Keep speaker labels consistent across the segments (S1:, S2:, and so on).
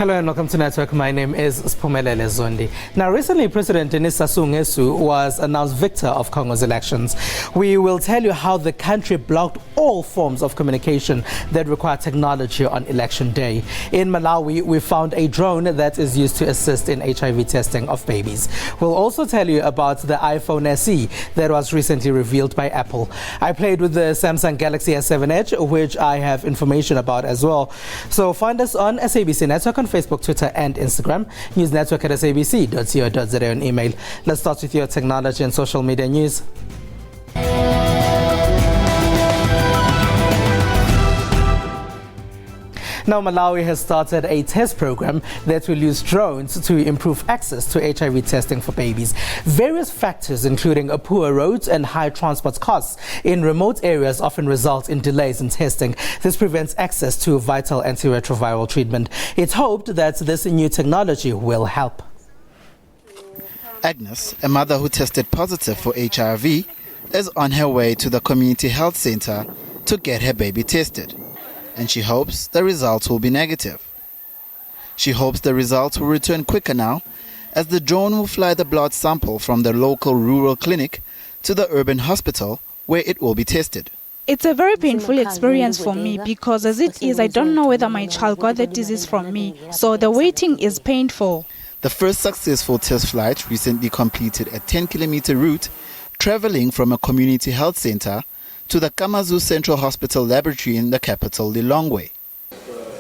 S1: Hello and welcome to Network. My name is Spumelele Zondi. Now, recently, President Denis Sassou Nguesso was announced victor of Congo's elections. We will tell you how the country blocked all forms of communication that require technology on election day. In Malawi, we found a drone that is used to assist in HIV testing of babies. We'll also tell you about the iPhone SE that was recently revealed by Apple. I played with the Samsung Galaxy S7 Edge, which I have information about as well. So find us on SABC Network on Facebook, Twitter and Instagram. News Network at sabc.co.za on email. Let's start with your technology and social media news. Now, Malawi has started a test program that will use drones to improve access to HIV testing for babies. Various factors, including poor roads and high transport costs in remote areas, often result in delays in testing. This prevents access to vital antiretroviral treatment. It's hoped that this new technology will help.
S2: Agnes, a mother who tested positive for HIV, is on her way to the community health center to get her baby tested. And she hopes the results will be negative. She hopes the results will return quicker now, as the drone will fly the blood sample from the local rural clinic to the urban hospital where it will be tested.
S3: It's a very painful experience for me because as it is, I don't know whether my child got the disease from me, so the waiting is painful.
S2: The first successful test flight recently completed a 10-kilometer route traveling from a community health center to the Kamazu Central Hospital laboratory in the capital, Lilongwe.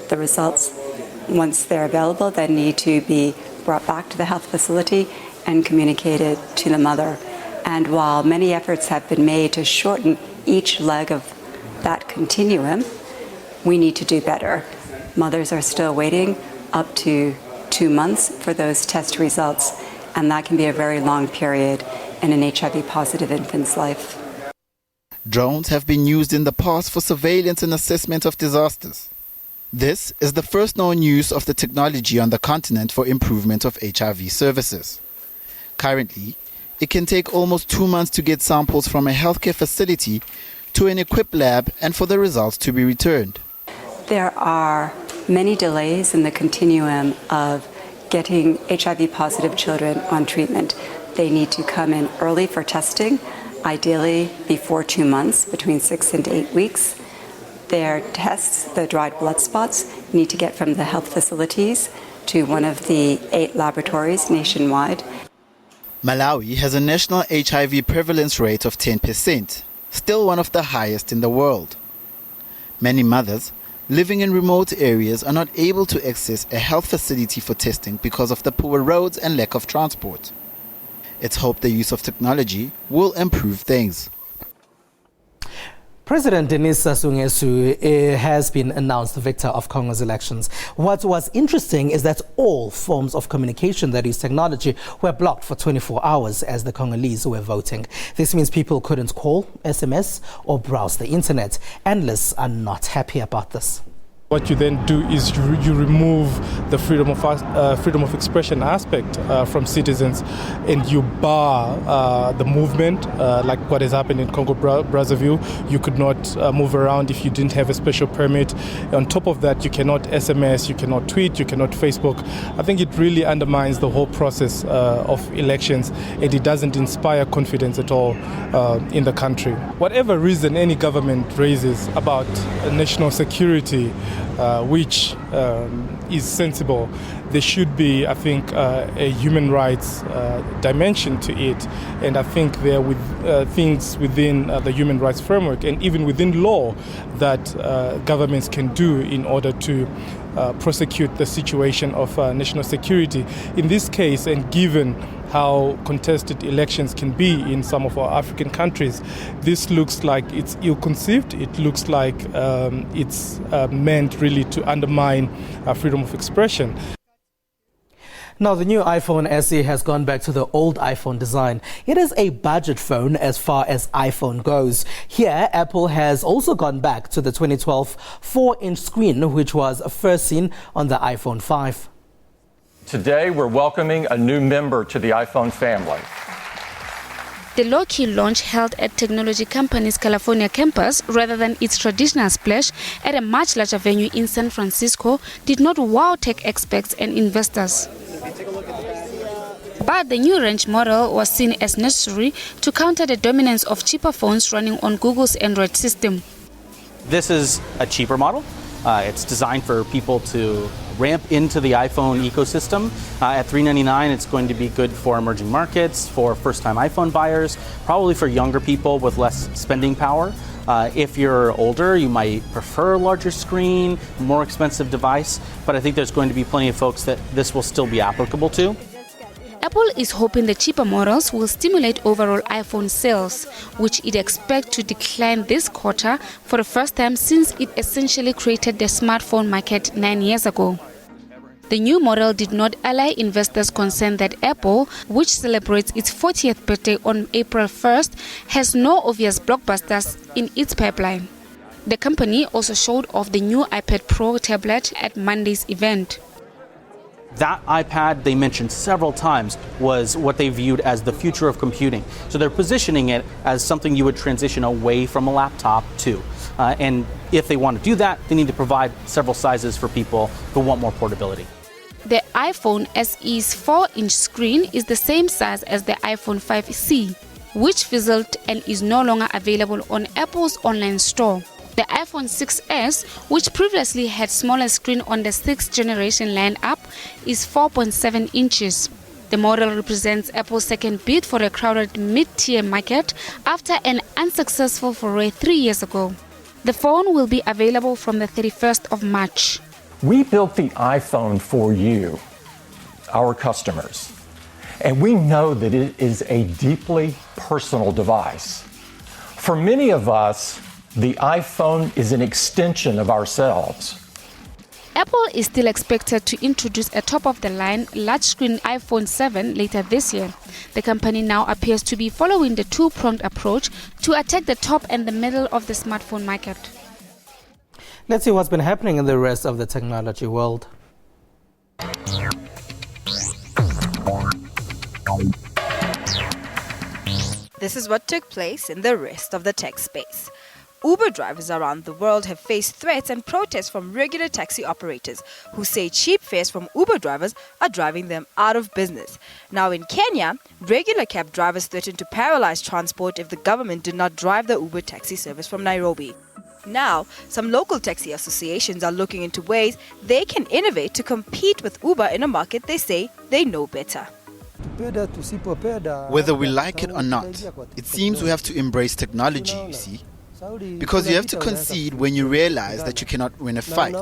S4: The results, once they're available, then need to be brought back to the health facility and communicated to the mother. And while many efforts have been made to shorten each leg of that continuum, we need to do better. Mothers are still waiting up to 2 months for those test results, and that can be a very long period in an HIV-positive infant's life.
S2: Drones have been used in the past for surveillance and assessment of disasters. This is the first known use of the technology on the continent for improvement of HIV services. Currently, it can take almost 2 months to get samples from a healthcare facility to an equipped lab and for the results to be returned.
S4: There are many delays in the continuum of getting HIV-positive children on treatment. They need to come in early for testing, ideally before 2 months, between 6 and 8 weeks. Their tests, the dried blood spots, need to get from the health facilities to one of the 8 laboratories nationwide.
S2: Malawi has a national HIV prevalence rate of 10%, still one of the highest in the world. Many mothers living in remote areas are not able to access a health facility for testing because of the poor roads and lack of transport. It's hoped the use of technology will improve things.
S1: President Denis Sassou Nguesso has been announced the victor of Congo's elections. What was interesting is that all forms of communication that use technology were blocked for 24 hours as the Congolese were voting. This means people couldn't call, SMS, or browse the internet. Analysts are not happy about this.
S5: What you then do is you remove the freedom of expression aspect from citizens, and you bar the movement, like what has happened in Congo Brazzaville. You could not move around if you didn't have a special permit. On top of that, you cannot SMS, you cannot tweet, you cannot Facebook. I think it really undermines the whole process of elections, and it doesn't inspire confidence at all in the country. Whatever reason any government raises about national security, which is sensible, there should be, I think, a human rights dimension to it. And I think there are things within the human rights framework and even within law that governments can do in order to prosecute the situation of national security. In this case, and given how contested elections can be in some of our African countries, this looks like it's ill-conceived. It looks like it's meant really to undermine freedom of expression.
S1: Now, the new iPhone SE has gone back to the old iPhone design. It is a budget phone as far as iPhone goes. Here, Apple has also gone back to the 2012 4-inch screen, which was first seen on the iPhone 5.
S6: Today, we're welcoming a new member to the iPhone family. The low-key launch held at technology company's California campus rather than its traditional splash at a much larger venue in San Francisco did not wow tech experts and investors. But the new range model was seen as necessary to counter the dominance of cheaper phones running on Google's Android system.
S7: This is a cheaper model. It's designed for people to ramp into the iPhone ecosystem. At $399, it's going to be good for emerging markets, for first-time iPhone buyers, probably for younger people with less spending power. If you're older, you might prefer a larger screen, more expensive device, but I think there's going to be plenty of folks that this will still be applicable to.
S6: Apple is hoping the cheaper models will stimulate overall iPhone sales, which it expects to decline this quarter for the first time since it essentially created the smartphone market 9 years ago. The new model did not allay investors' concern that Apple, which celebrates its 40th birthday on April 1st, has no obvious blockbusters in its pipeline. The company also showed off the new iPad Pro tablet at Monday's event.
S7: That iPad they mentioned several times was what they viewed as the future of computing. So they're positioning it as something you would transition away from a laptop to. And if they want to do that, they need to provide several sizes for people who want more portability.
S6: The iPhone SE's 4-inch screen is the same size as the iPhone 5C, which fizzled and is no longer available on Apple's online store. The iPhone 6s, which previously had smaller screen on the 6th generation lineup, is 4.7 inches. The model represents Apple's second bid for a crowded mid-tier market after an unsuccessful foray 3 years ago. The phone will be available from the 31st of March.
S8: We built the iPhone for you, our customers, and we know that it is a deeply personal device. For many of us, the iPhone is an extension of ourselves.
S6: Apple is still expected to introduce a top-of-the-line large-screen iPhone 7 later this year. The company now appears to be following the two-pronged approach to attack the top and the middle of the smartphone market.
S1: Let's see what's been happening in the rest of the technology world.
S9: This is what took place in the rest of the tech space. Uber drivers around the world have faced threats and protests from regular taxi operators who say cheap fares from Uber drivers are driving them out of business. Now in Kenya, regular cab drivers threatened to paralyze transport if the government did not drive the Uber taxi service from Nairobi. Now, some local taxi associations are looking into ways they can innovate to compete with Uber in a market they say they know better.
S2: Whether we like it or not, it seems we have to embrace technology, you see. Because you have to concede when you realize that you cannot win a fight.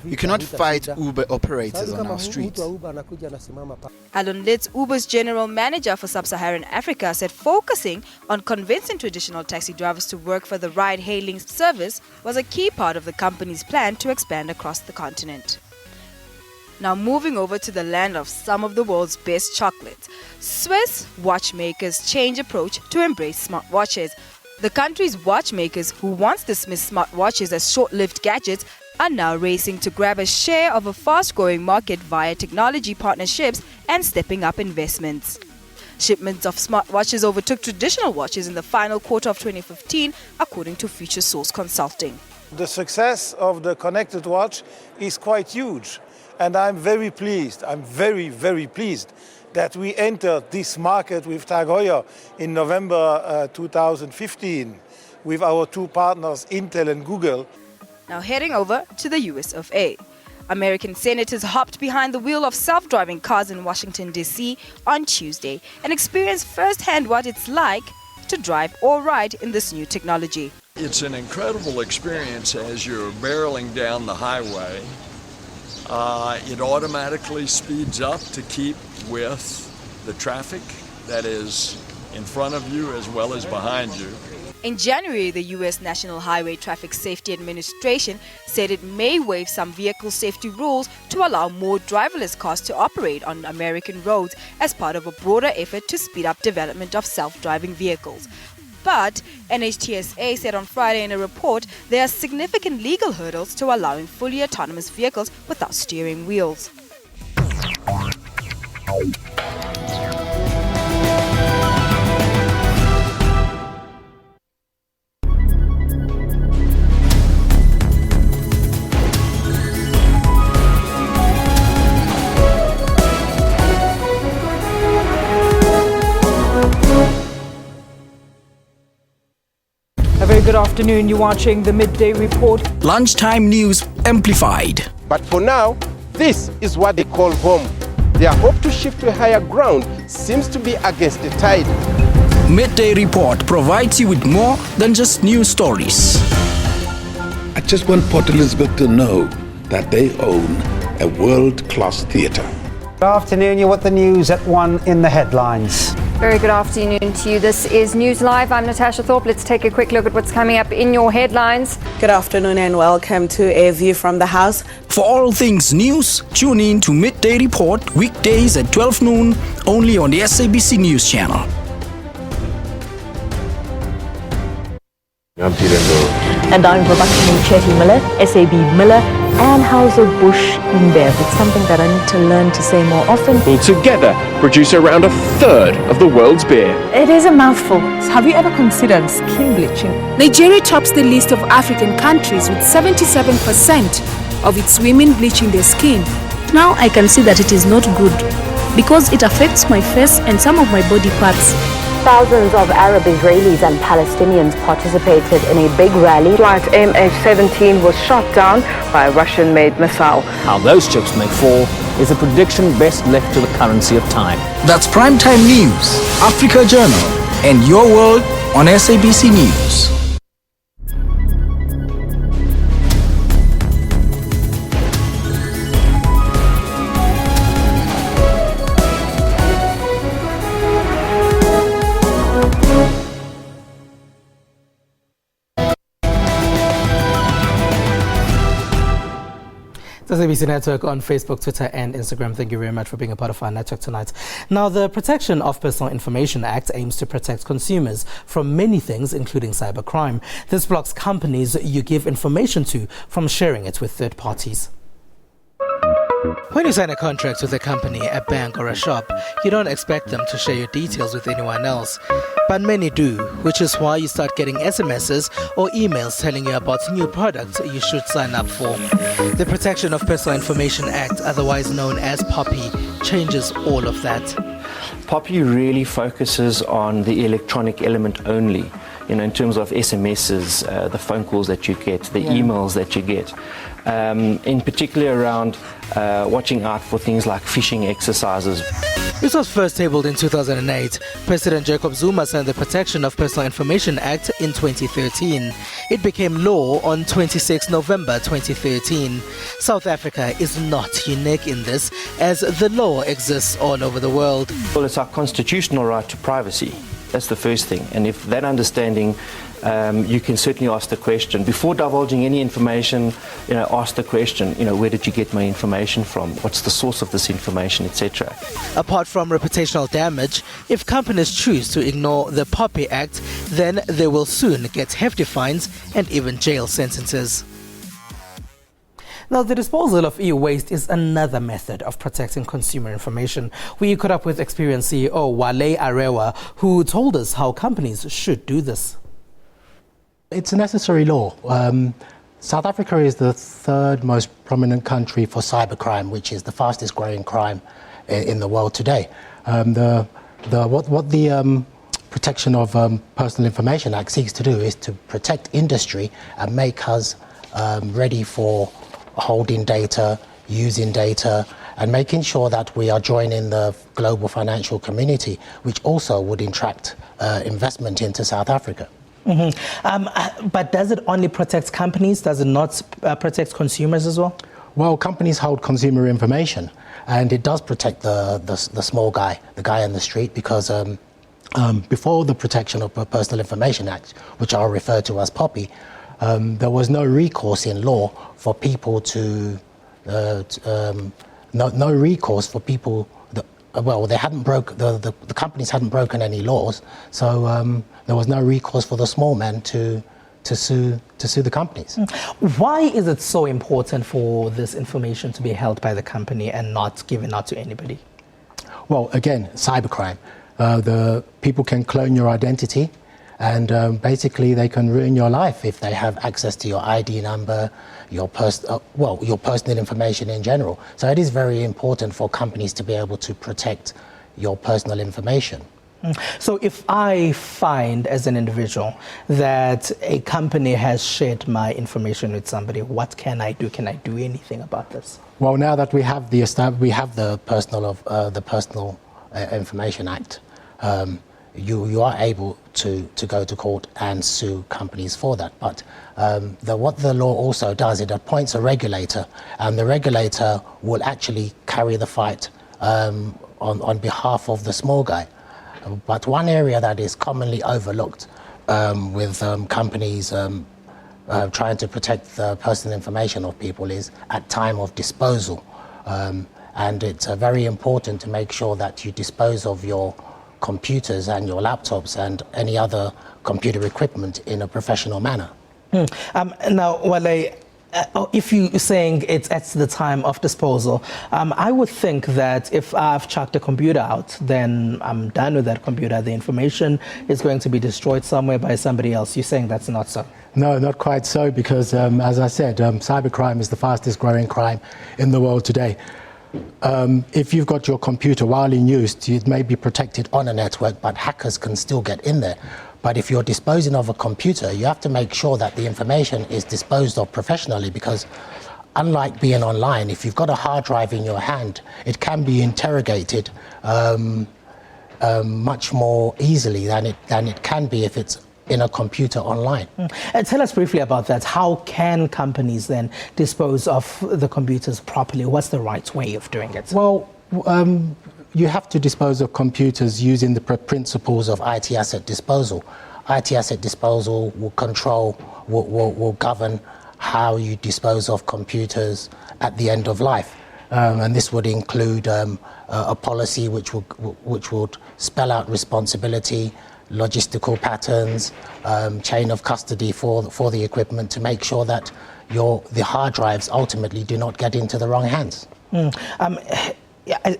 S2: You cannot fight Uber operators on our streets.
S9: Alon Litz, Uber's general manager for sub-Saharan Africa, said focusing on convincing traditional taxi drivers to work for the ride-hailing service was a key part of the company's plan to expand across the continent. Now moving over to the land of some of the world's best chocolates, Swiss watchmakers change approach to embrace smartwatches. The country's watchmakers, who once dismissed smartwatches as short-lived gadgets, are now racing to grab a share of a fast-growing market via technology partnerships and stepping up investments. Shipments of smartwatches overtook traditional watches in the final quarter of 2015, according to Future Source Consulting.
S10: The success of the connected watch is quite huge, and I'm very pleased. I'm very, very pleased that we entered this market with Tag Heuer in November 2015 with our two partners, Intel and Google.
S9: Now heading over to the US of A. American senators hopped behind the wheel of self-driving cars in Washington, D.C. on Tuesday and experienced firsthand what it's like to drive or ride in this new technology.
S11: It's an incredible experience as you're barreling down the highway. It automatically speeds up to keep with the traffic that is in front of you as well as behind you.
S9: In January, the U.S. National Highway Traffic Safety Administration said it may waive some vehicle safety rules to allow more driverless cars to operate on American roads as part of a broader effort to speed up development of self-driving vehicles. But NHTSA said on Friday in a report there are significant legal hurdles to allowing fully autonomous vehicles without steering wheels.
S12: good afternoon. You're watching the Midday Report.
S13: Lunchtime news amplified.
S14: But for now, this is what they call home. Their hope to shift to a higher ground seems to be against the tide.
S13: Midday Report provides you with more than just news stories.
S15: I just want Port Elizabeth to know that they own a world-class theatre.
S16: Good afternoon, you're with the news at 1 in the headlines.
S17: Very good afternoon to you. This is News Live. I'm Natasha Thorpe. Let's take a quick look at what's coming up in your headlines.
S18: Good afternoon and welcome to A View from the House.
S13: For all things news, tune in to Midday Report weekdays at 12 noon only on the SABC News channel.
S19: I'm Peter Ndo.
S20: And I'm Prabhakshani Chetty Miller, SAB Miller, and Hauser-Busch InBev. It's something that I need to learn to say more often.
S19: Will together produce around a third of the world's beer.
S20: It is a mouthful. Have you ever considered skin bleaching?
S21: Nigeria tops the list of African countries with 77% of its women bleaching their skin.
S22: Now I can see that it is not good because it affects my face and some of my body parts.
S20: Thousands of Arab Israelis and Palestinians participated in a big rally.
S23: Flight MH17 was shot down by a Russian-made missile.
S24: How those chips may fall is a prediction best left to the currency of time.
S13: That's Primetime News, Africa Journal, and Your World on SABC News.
S1: The SABC Network on Facebook, Twitter and Instagram. Thank you very much for being a part of our network tonight. Now, the Protection of Personal Information Act aims to protect consumers from many things, including cybercrime. This blocks companies you give information to from sharing it with third parties. When you sign a contract with a company, a bank or a shop, you don't expect them to share your details with anyone else. But many do, which is why you start getting SMSs or emails telling you about new products you should sign up for. The Protection of Personal Information Act, otherwise known as POPI, changes all of that.
S25: POPI really focuses on the electronic element only, in terms of SMSs, the phone calls that you get, the emails that you get. In particular around watching out for things like phishing exercises.
S1: This was first tabled in 2008. President Jacob Zuma signed the Protection of Personal Information Act in 2013. It became law on 26 November 2013. South Africa is not unique in this, as the law exists all over the world.
S25: Well, it's our constitutional right to privacy. That's the first thing. And if that understanding, you can certainly ask the question. Before divulging any information, ask the question, where did you get my information from? What's the source of this information, etc.
S1: Apart from reputational damage, if companies choose to ignore the POPI Act, then they will soon get hefty fines and even jail sentences. Now, the disposal of e-waste is another method of protecting consumer information. We caught up with experienced CEO Wale Arewa, who told us how companies should do this.
S26: It's a necessary law. South Africa is the third most prominent country for cybercrime, which is the fastest growing crime in the world today. What the Protection of Personal Information Act seeks to do is to protect industry and make us ready for holding data, using data, and making sure that we are joining the global financial community, which also would attract investment into South Africa.
S1: Mm-hmm. But does it only protect companies? Does it not protect consumers as well?
S26: Well, companies hold consumer information, and it does protect the small guy, the guy in the street, because before the Protection of Personal Information Act, which I'll refer to as POPI, there was no recourse in law for people to, no recourse for people. They hadn't the companies hadn't broken any laws, so there was no recourse for the small man to sue the companies.
S1: Why is it so important for this information to be held by the company and not given out to anybody?
S26: Well, again, cybercrime. The people can clone your identity, and basically they can ruin your life if they have access to your ID number, your personal information in general. So it is very important for companies to be able to protect your personal information.
S1: So if I find as an individual that a company has shared my information with somebody, what can I do? Can I do anything about this?
S26: Well, now that we have the Personal Information Act, you are able to go to court and sue companies for that. But what the law also does, it appoints a regulator, and the regulator will actually carry the fight on behalf of the small guy. But one area that is commonly overlooked with companies trying to protect the personal information of people is at time of disposal. And it's very important to make sure that you dispose of your computers and your laptops and any other computer equipment in a professional manner.
S1: Now, Wale, if you're saying it's at the time of disposal, I would think that if I've chucked a computer out, then I'm done with that computer. The information is going to be destroyed somewhere by somebody else. You're saying that's not so?
S26: No, not quite so, because as I said, cybercrime is the fastest growing crime in the world today. If you've got your computer while in use, it may be protected on a network, but hackers can still get in there. But if you're disposing of a computer, you have to make sure that the information is disposed of professionally, because unlike being online, if you've got a hard drive in your hand, it can be interrogated much more easily than it can be if it's in a computer online.
S1: Tell us briefly about that. How can companies then dispose of the computers properly? What's the right way of doing it?
S26: Well, you have to dispose of computers using the principles of IT asset disposal. IT asset disposal will govern how you dispose of computers at the end of life. And this would include a policy which would spell out responsibility, logistical patterns, chain of custody for the equipment, to make sure that the hard drives ultimately do not get into the wrong hands.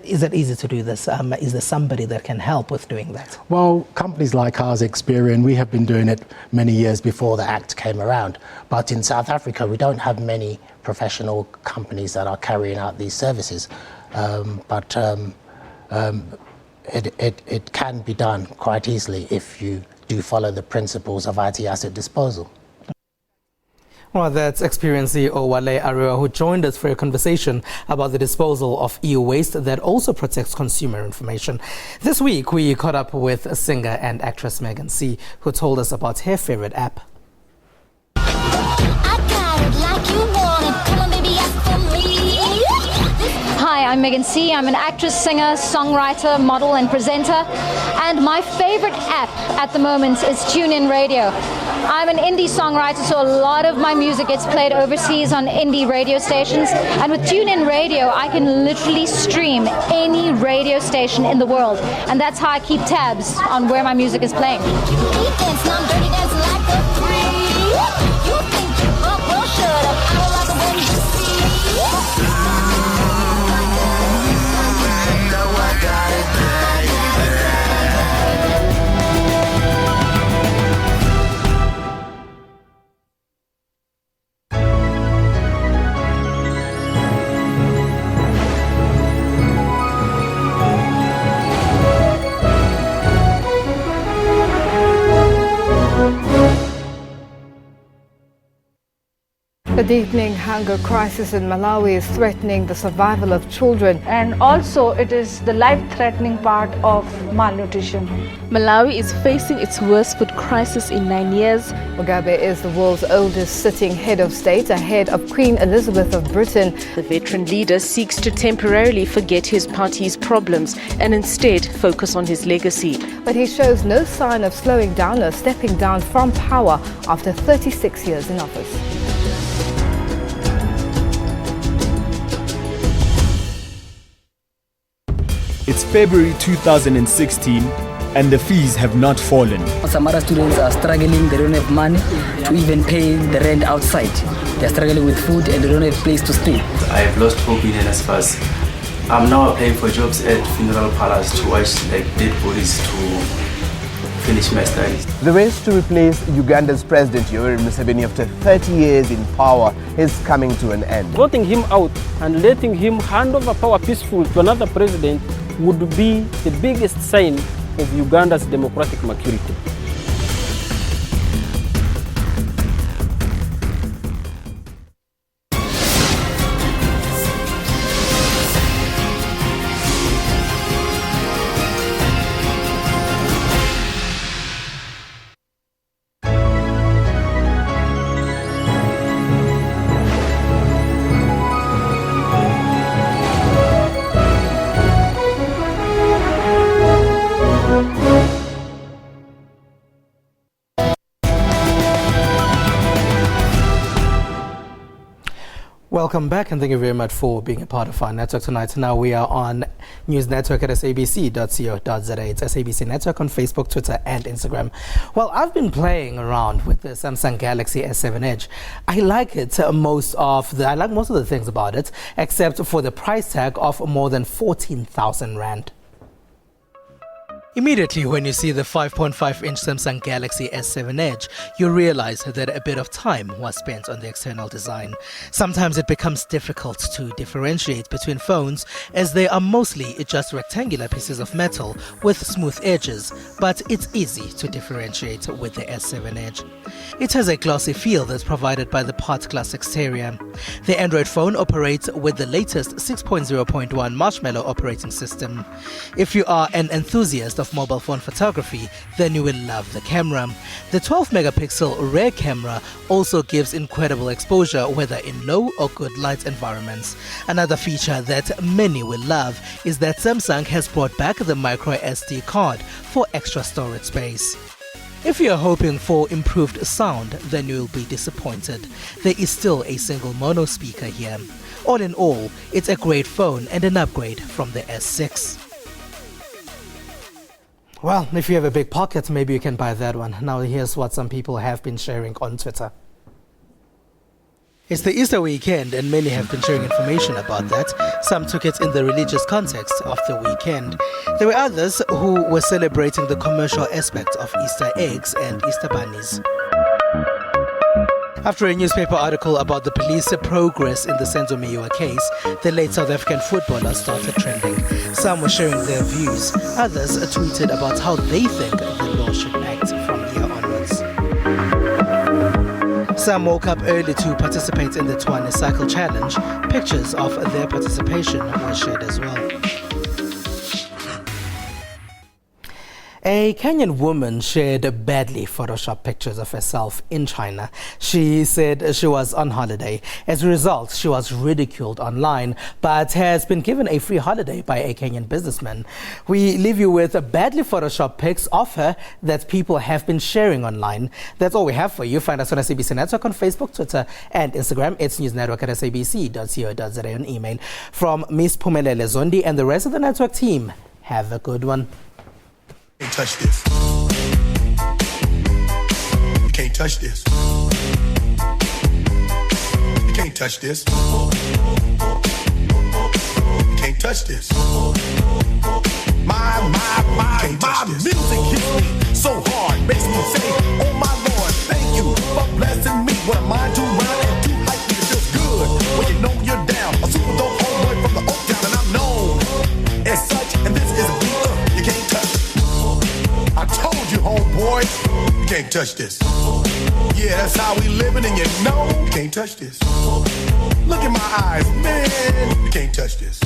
S1: Is it easy to do this? Is there somebody that can help with doing that?
S26: Well, companies like ours, Experian, we have been doing it many years before the Act came around. But in South Africa, we don't have many professional companies that are carrying out these services. It can be done quite easily if you do follow the principles of IT asset disposal.
S1: Well, that's Experian CEO Wale Ariwa, who joined us for a conversation about the disposal of EWaste that also protects consumer information. This week, we caught up with singer and actress Megan C, who told us about her favorite app.
S3: Hi, I'm Megan C. I'm an actress, singer, songwriter, model and presenter. And my favorite app at the moment is TuneIn Radio. I'm an indie songwriter, so a lot of my music gets played overseas on indie radio stations. And with TuneIn Radio, I can literally stream any radio station in the world. And that's how I keep tabs on where my music is playing.
S4: The deepening hunger crisis in Malawi is threatening the survival of children.
S5: And also it is the life-threatening part of malnutrition.
S22: Malawi is facing its worst food crisis in 9 years.
S4: Mugabe is the world's oldest sitting head of state, ahead of Queen Elizabeth of Britain.
S6: The veteran leader seeks to temporarily forget his party's problems and instead focus on his legacy.
S4: But he shows no sign of slowing down or stepping down from power after 36 years in office.
S7: It's February 2016 and the fees have not fallen.
S8: Some other students are struggling, they don't have money to even pay the rent outside. They're struggling with food and they don't have a place to stay.
S27: I have lost hope in NSFAS. I'm now applying for jobs at funeral parlors to watch dead bodies to finish my studies.
S14: The race to replace Uganda's President Yoweri Museveni after 30 years in power is coming to an end.
S28: Voting him out and letting him hand over power peacefully to another president would be the biggest sign
S2: of Uganda's democratic maturity.
S1: Welcome back and thank you very much for being a part of our network tonight. Now we are on News Network at sabc.co.za. It's SABC Network on Facebook, Twitter and Instagram. Well, I've been playing around with the Samsung Galaxy S7 Edge. I like it, most of the things about it, except for the price tag of more than 14,000 Rand. Immediately when you see the 5.5-inch Samsung Galaxy S7 Edge, you realize that a bit of time was spent on the external design. Sometimes it becomes difficult to differentiate between phones as they are mostly just rectangular pieces of metal with smooth edges, but it's easy to differentiate with the S7 Edge. It has a glossy feel that's provided by the part glass exterior. The Android phone operates with the latest 6.0.1 Marshmallow operating system. If you are an enthusiast of mobile phone photography, then you will love the camera. The 12-megapixel rear camera also gives incredible exposure whether in low or good light environments. Another feature that many will love is that Samsung has brought back the micro SD card for extra storage space. If you're hoping for improved sound, then you'll be disappointed. There is still a single mono speaker here. All in all, it's a great phone and an upgrade from the S6. Well, if you have a big pocket, maybe you can buy that one. Now here's what some people have been sharing on Twitter. It's the Easter weekend and many have been sharing information about that. Some took it in the religious context of the weekend. There were others who were celebrating the commercial aspect of Easter eggs and Easter bunnies. After a newspaper article about the police progress in the Senzo Meyiwa case, the late South African footballer started trending. Some were sharing their views. Others tweeted about how they think the law should act from here onwards. Some woke up early to participate in the Tshwane Cycle Challenge. Pictures of their participation were shared as well. A Kenyan woman shared badly photoshopped pictures of herself in China. She said she was on holiday. As a result, she was ridiculed online, but has been given a free holiday by a Kenyan businessman. We leave you with badly photoshopped pics of her that people have been sharing online. That's all we have for you. Find us on SABC Network on Facebook, Twitter and Instagram. It's newsnetwork at sabc.co.za on email. From Ms. Phumelele Zondi and the rest of the network team, have a good one.
S9: You can't touch this. You can't touch this. You can't touch this. You can't touch this. My music hits me so hard, makes me say, oh my Lord, thank you for blessing me. What am I to run and too hype me? It feels good when you know you're down. A super dope homeboy from the Oak Town, and I'm known as such. And this is a beat you can't touch. I told you, homeboy, you can't touch this. Yeah, that's how we living, and you know you can't touch this. Look in my eyes, man, you can't touch this.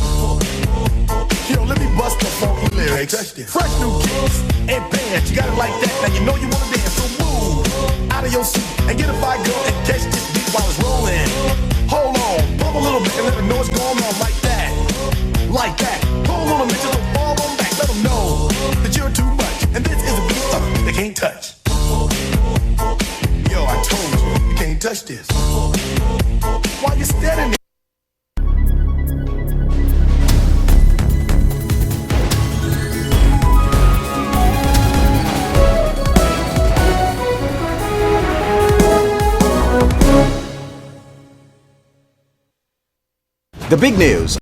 S9: Yo, let me bust the funky lyrics. Fresh new kicks and bands, you got it like that. Now you know you wanna dance, so move out of your seat and get a fire girl and catch this beat while it's rolling. Hold on, pump a little bit and let them know what's going on like that. Like that. Hold on a minute, just fall on back. Let them know that you're too much. And this is a beat they can't touch. Yo, I told you, you can't touch this. Why you standing there?
S10: The big news